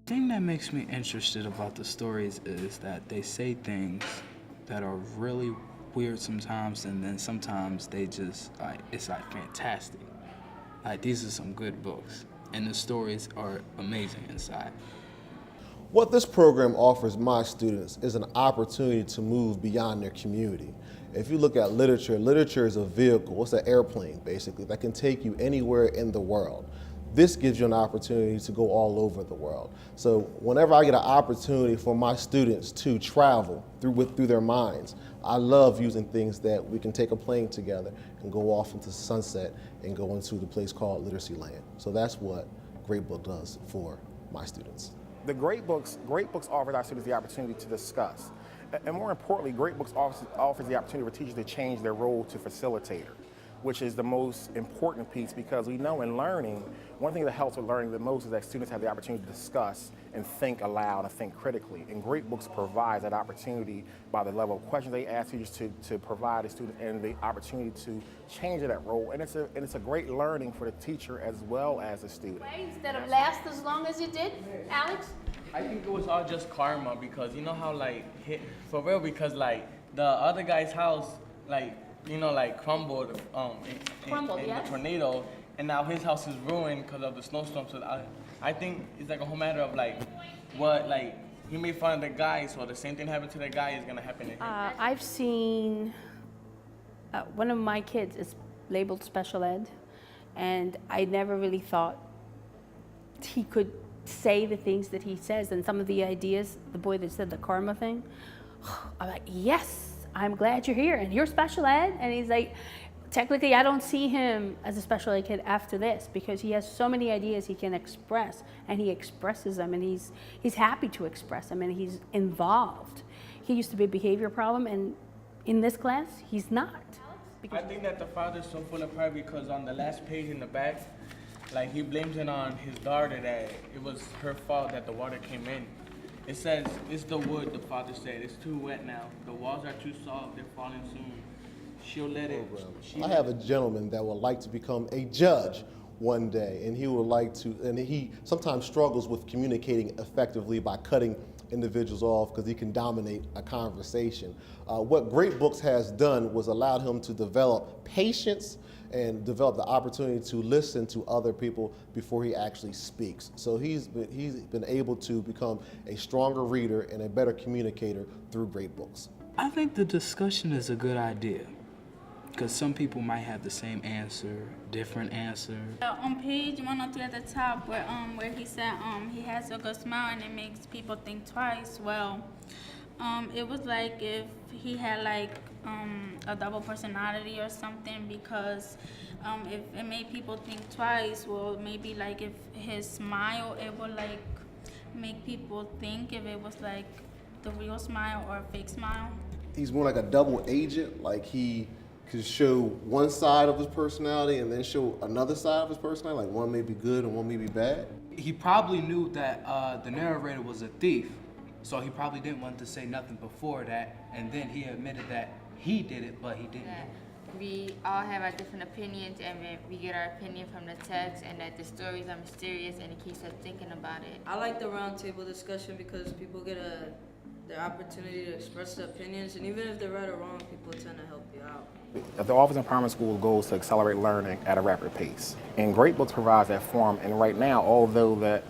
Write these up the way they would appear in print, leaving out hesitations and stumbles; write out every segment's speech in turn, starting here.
thing that makes me interested about the stories is that they say things that are really weird sometimes, and then sometimes they just, like, it's like fantastic. Like, these are some good books, and the stories are amazing inside. What this program offers my students is an opportunity to move beyond their community. If you look at literature, literature is a vehicle, it's an airplane basically, that can take you anywhere in the world. This gives you an opportunity to go all over the world. So whenever I get an opportunity for my students to travel through their minds, I love using things that we can take a plane together and go off into the sunset and go into the place called Literacy Land. So that's what Great Book does for my students. The Great Books offers our students the opportunity to discuss. And more importantly, Great Books offers the opportunity for teachers to change their role to facilitator, which is the most important piece, because we know in learning, one thing that helps with learning the most is that students have the opportunity to discuss and think aloud and think critically. And Great Books provides that opportunity by the level of questions they ask teachers to provide a student and the opportunity to change that role. And it's a great learning for the teacher as well as the student. Instead of last as long as you did, Alex? I think it was all just karma, because you know how, like, for real, because like the other guy's house, like, you know, like crumbled in the tornado, and now his house is ruined because of the snowstorm. So I think it's like a whole matter of like what, like, he made fun of the guy, so the same thing happened to the guy is gonna happen to him. I've seen one of my kids is labeled special ed, and I never really thought he could say the things that he says, and some of the ideas, the boy that said the karma thing, I'm like, yes, I'm glad you're here, and you're special ed. And he's like, technically I don't see him as a special ed kid after this, because he has so many ideas he can express, and he expresses them, and he's happy to express them, and he's involved. He used to be a behavior problem, and in this class he's not. I think that the father's so full of pride because on the last page in the back, like, he blames it on his daughter that it was her fault that the water came in. It says, it's the wood, the father said. It's too wet now. The walls are too soft. They're falling soon. She'll let it. I have a gentleman that would like to become a judge one day, and he would like to, and he sometimes struggles with communicating effectively by cutting individuals off because he can dominate a conversation. What Great Books has done was allowed him to develop patience and develop the opportunity to listen to other people before he actually speaks. So he's been able to become a stronger reader and a better communicator through Great Books. I think the discussion is a good idea, because some people might have the same answer, different answer. On page 103 at the top, where he said he has a good smile and it makes people think twice. Well, it was like if he had like a double personality or something, because if it made people think twice, well, maybe like if his smile, it would like make people think if it was like the real smile or a fake smile. He's more like a double agent, like he could show one side of his personality and then show another side of his personality, like one may be good and one may be bad. He probably knew that the narrator was a thief, so he probably didn't want to say nothing before that, and then he admitted that he did it, but he didn't do it. We all have our different opinions, and we get our opinion from the text, and that the stories are mysterious, and it keeps us thinking about it. I like the roundtable discussion because people get the opportunity to express their opinions, and even if they're right or wrong, people tend to help you out. The Office Empowerment School goes to accelerate learning at a rapid pace. And Great Books provides that forum, and right now, although that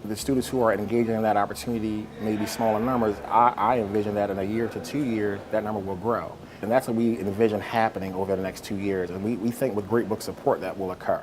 the students who are engaging in that opportunity may be smaller numbers, I envision that in a year to 2 years, that number will grow. And that's what we envision happening over the next 2 years. And we think with Great Book support that will occur.